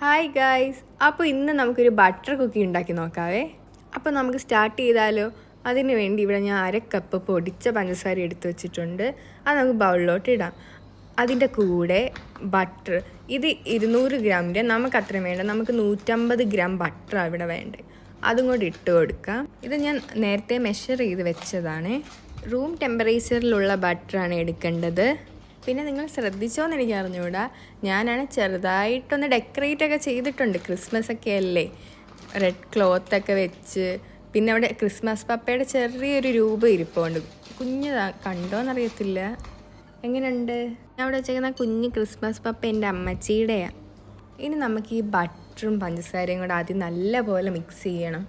Hi guys, അപ്പോൾ ഇന്ന് നമുക്കൊരു ബട്ടർ കുക്കി ഉണ്ടാക്കി നോക്കാവേ. അപ്പോൾ നമുക്ക് സ്റ്റാർട്ട് ചെയ്താലോ? അതിന് വേണ്ടി ഇവിടെ ഞാൻ 1/2 കപ്പ് പൊടിച്ച പഞ്ചസാര എടുത്ത് വെച്ചിട്ടുണ്ട്. അത് നമുക്ക് ബൗളിലോട്ട് ഇടാം. അതിൻ്റെ കൂടെ ബട്ടർ, ഇത് 200 ഗ്രാമിൻ്റെ നമുക്ക് അത്രയും വേണ്ട, നമുക്ക് 150 ഗ്രാം ബട്ടറാണ് ഇവിടെ വേണ്ടത്. അതും കൂടി ഇട്ട് കൊടുക്കാം. ഇത് ഞാൻ നേരത്തെ മെഷർ ചെയ്ത് വെച്ചതാണ്. റൂം ടെമ്പറേച്ചറിലുള്ള ബട്ടറാണ് എടുക്കേണ്ടത്. പിന്നെ നിങ്ങൾ ശ്രദ്ധിച്ചോന്ന് എനിക്ക് അറിഞ്ഞുകൂടാ, ഞാനാണ് ചെറുതായിട്ടൊന്ന് ഡെക്കറേറ്റ് ഒക്കെ ചെയ്തിട്ടുണ്ട്. ക്രിസ്മസ് ഒക്കെ അല്ലേ, റെഡ് ക്ലോത്തൊക്കെ വെച്ച്. പിന്നെ അവിടെ ക്രിസ്മസ് പപ്പയുടെ ചെറിയൊരു രൂപം ഇരിപ്പുണ്ട്. കുഞ്ഞതാ, കണ്ടോന്നറിയത്തില്ല. എങ്ങനെയുണ്ട്? ഞാൻ അവിടെ വെച്ചേക്കുന്ന കുഞ്ഞ് ക്രിസ്മസ് പപ്പ എൻ്റെ അമ്മച്ചിയുടെയാണ്. ഇനി നമുക്ക് ഈ ബട്ടറും പഞ്ചസാരയും കൂടെ ആദ്യം നല്ലപോലെ മിക്സ് ചെയ്യണം.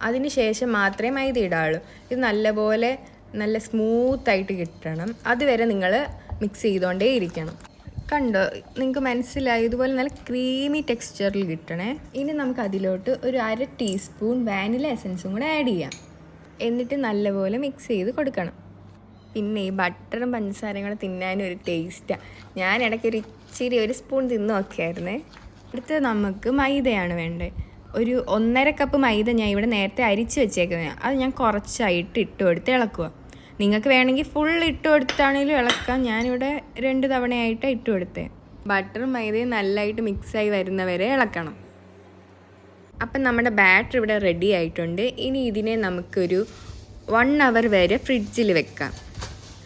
അതിന് ശേഷം മാത്രമേ മൈദ ഇടാവുള്ളൂ. ഇത് നല്ല സ്മൂത്തായിട്ട് കിട്ടണം. അതുവരെ നിങ്ങൾ മിക്സ് ചെയ്തുകൊണ്ടേ ഇരിക്കണം. കണ്ടോ, നിങ്ങൾക്ക് മനസ്സിലായി? ഇതുപോലെ നല്ല ക്രീമി ടെക്സ്ചറിൽ കിട്ടണേ. ഇനി നമുക്ക് അതിലോട്ട് ഒരു 1/2 ടീസ്പൂൺ വാനില എസൻസും കൂടെ ആഡ് ചെയ്യാം. എന്നിട്ട് നല്ലപോലെ മിക്സ് ചെയ്ത് കൊടുക്കണം. പിന്നെ ഈ ബട്ടറും പഞ്ചസാരയും കൂടെ തിന്നാനും ഒരു ടേസ്റ്റാണ്. ഞാൻ ഇടയ്ക്ക് ഒരു സ്പൂൺ തിന്ന് നോക്കിയായിരുന്നേ. അടുത്തത് നമുക്ക് മൈദയാണ് വേണ്ടത്. ഒരു 1.5 കപ്പ് മൈദ ഞാൻ ഇവിടെ നേരത്തെ അരിച്ച് വെച്ചേക്കുന്നതാണ്. അത് ഞാൻ കുറച്ചായിട്ട് ഇട്ട് കൊടുത്ത് ഇളക്കുക. നിങ്ങൾക്ക് വേണമെങ്കിൽ ഫുൾ ഇട്ട് കൊടുത്താണെങ്കിലും ഇളക്കാം. ഞാനിവിടെ 2 തവണയായിട്ട് ഇട്ട് കൊടുത്തേ. ബട്ടറും മൈദയും നല്ലതായിട്ട് മിക്സായി വരുന്നവരെ ഇളക്കണം. അപ്പം നമ്മുടെ ബാറ്റർ ഇവിടെ റെഡി ആയിട്ടുണ്ട്. ഇനി ഇതിനെ നമുക്കൊരു 1 അവർ വരെ ഫ്രിഡ്ജിൽ വെക്കാം.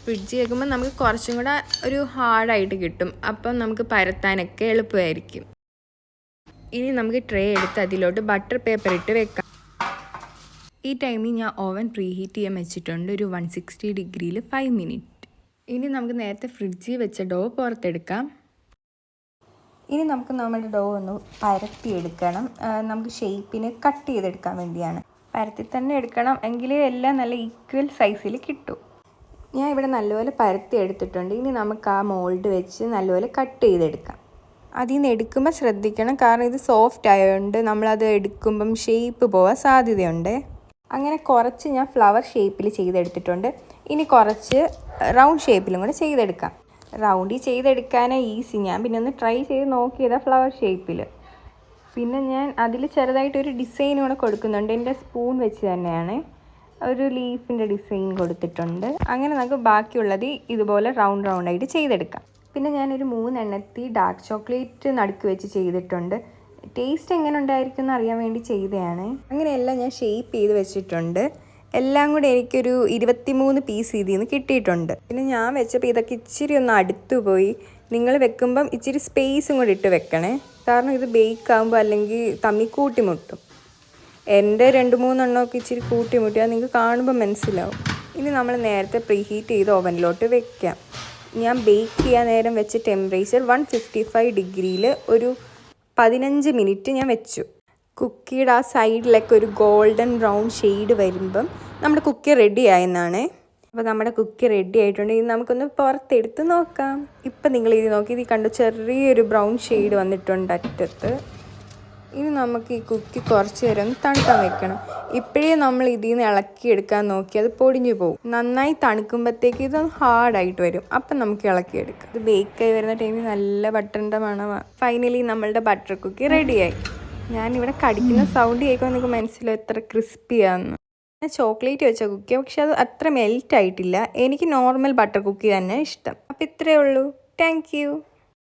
ഫ്രിഡ്ജിൽ വെക്കുമ്പോൾ നമുക്ക് കുറച്ചും കൂടെ ഒരു ഹാർഡായിട്ട് കിട്ടും. അപ്പം നമുക്ക് പരത്താനൊക്കെ എളുപ്പമായിരിക്കും. ഇനി നമുക്ക് ട്രേ എടുത്ത് അതിലോട്ട് ബട്ടർ പേപ്പർ ഇട്ട് വെക്കാം. ഈ ടൈമിൽ ഞാൻ ഓവൻ പ്രീഹീറ്റ് ചെയ്യാൻ വെച്ചിട്ടുണ്ട് ഒരു 160 ഡിഗ്രിയിൽ 5 മിനിറ്റ്. ഇനി നമുക്ക് നേരത്തെ ഫ്രിഡ്ജിൽ വെച്ച ഡോ പുറത്തെടുക്കാം. ഇനി നമുക്ക് നമ്മുടെ ഡോ ഒന്ന് പരത്തിയെടുക്കണം. നമുക്ക് ഷേപ്പിന് കട്ട് ചെയ്തെടുക്കാൻ വേണ്ടിയാണ്. പരത്തി തന്നെ എടുക്കണം, എങ്കിലേ എല്ലാം നല്ല ഈക്വൽ സൈസിൽ കിട്ടും. ഞാൻ ഇവിടെ നല്ലപോലെ പരത്തി എടുത്തിട്ടുണ്ട്. ഇനി നമുക്ക് ആ മോൾഡ് വെച്ച് നല്ലപോലെ കട്ട് ചെയ്തെടുക്കാം. അതിൽ നിന്ന് എടുക്കുമ്പോൾ ശ്രദ്ധിക്കണം, കാരണം ഇത് സോഫ്റ്റ് ആയതുകൊണ്ട് നമ്മളത് എടുക്കുമ്പം ഷേപ്പ് പോകാൻ സാധ്യതയുണ്ട്. അങ്ങനെ കുറച്ച് ഞാൻ ഫ്ലവർ ഷേപ്പിൽ ചെയ്തെടുത്തിട്ടുണ്ട്. ഇനി കുറച്ച് റൗണ്ട് ഷേപ്പിലും കൂടെ ചെയ്തെടുക്കാം. റൗണ്ടിൽ ചെയ്തെടുക്കാനേ ഈസി. ഞാൻ പിന്നെ ഒന്ന് ട്രൈ ചെയ്ത് നോക്കിയതാണ് ഫ്ലവർ ഷേപ്പിൽ. പിന്നെ ഞാൻ അതിൽ ചെറുതായിട്ടൊരു ഡിസൈൻ കൂടെ കൊടുക്കുന്നുണ്ട്. എൻ്റെ സ്പൂൺ വെച്ച് തന്നെയാണ് ഒരു ലീഫിൻ്റെ ഡിസൈൻ കൊടുത്തിട്ടുണ്ട്. അങ്ങനെ നമുക്ക് ബാക്കിയുള്ളത് ഇതുപോലെ റൗണ്ടായിട്ട് ചെയ്തെടുക്കാം. പിന്നെ ഞാനൊരു 3 എണ്ണത്തിൽ ഡാർക്ക് ചോക്ലേറ്റ് നടുക്ക് വെച്ച് ചെയ്തിട്ടുണ്ട്. ടേസ്റ്റ് എങ്ങനെ ഉണ്ടായിരിക്കും എന്ന് അറിയാൻ വേണ്ടി ചെയ്തതാണ്. അങ്ങനെയെല്ലാം ഞാൻ ഷേപ്പ് ചെയ്ത് വെച്ചിട്ടുണ്ട്. എല്ലാം കൂടെ എനിക്കൊരു 23 പീസ് ഇതിൽ നിന്ന് കിട്ടിയിട്ടുണ്ട്. പിന്നെ ഞാൻ വെച്ചപ്പോൾ ഇതൊക്കെ ഇച്ചിരി ഒന്ന് അടുത്തു പോയി. നിങ്ങൾ വെക്കുമ്പം ഇച്ചിരി സ്പേസും കൂടി ഇട്ട് വെക്കണേ, കാരണം ഇത് ബേക്ക് ആകുമ്പോൾ അല്ലെങ്കിൽ തമ്മി കൂട്ടിമുട്ടും. എൻ്റെ 2-3 എണ്ണമൊക്കെ ഇച്ചിരി കൂട്ടിമുട്ടി, അത് നിങ്ങൾക്ക് കാണുമ്പോൾ മനസ്സിലാവും. ഇനി നമ്മൾ നേരത്തെ പ്രീഹീറ്റ് ചെയ്ത് ഓവനിലോട്ട് വെക്കാം. ഞാൻ ബേക്ക് ചെയ്യാൻ നേരം വെച്ച ടെമ്പറേച്ചർ 155 ഡിഗ്രിയിൽ ഒരു 15 മിനിറ്റ് ഞാൻ വെച്ചു. കുക്കിയുടെ ആ സൈഡിലൊക്കെ ഒരു ഗോൾഡൻ ബ്രൗൺ ഷെയ്ഡ് വരുമ്പം നമ്മുടെ കുക്കി റെഡി ആയെന്നാണ്. അപ്പോൾ നമ്മുടെ കുക്കി റെഡി ആയിട്ടുണ്ട്. ഇത് നമുക്കൊന്ന് പുറത്തെടുത്ത് നോക്കാം. ഇപ്പം നിങ്ങൾ ഇത് നോക്കി, ഇത് കണ്ടു, ചെറിയൊരു ബ്രൗൺ ഷെയ്ഡ് വന്നിട്ടുണ്ട് അറ്റത്ത്. ഇനി നമുക്ക് ഈ കുക്കി കുറച്ച് നേരം തണുക്കാൻ വെക്കണം. ഇപ്പോഴേ നമ്മൾ ഇതിൽ നിന്ന് ഇളക്കിയെടുക്കാൻ നോക്കി അത് പൊടിഞ്ഞു പോകും. നന്നായി തണുക്കുമ്പോഴത്തേക്ക് ഇത് ഹാർഡായിട്ട് വരും. അപ്പം നമുക്ക് ഇളക്കിയെടുക്കാം. ഇത് ബേക്കായി വരുന്ന ടൈമിൽ നല്ല ബട്ടറിൻ്റെ മണമാണ്. ഫൈനലി നമ്മളുടെ ബട്ടർ കുക്കി റെഡിയായി. ഞാനിവിടെ കടിക്കുന്ന സൗണ്ട് കേൾക്കുമ്പോൾ നിങ്ങൾക്ക് മനസ്സിലാവും എത്ര ക്രിസ്പിയാണെന്ന്. ഞാൻ ചോക്ലേറ്റ് വെച്ച കുക്കിയാണ്, പക്ഷെ അത് അത്ര മെൽറ്റ് ആയിട്ടില്ല. എനിക്ക് നോർമൽ ബട്ടർ കുക്കി തന്നെ ഇഷ്ടം. അപ്പോൾ ഇത്രയേ ഉള്ളൂ. Thank you.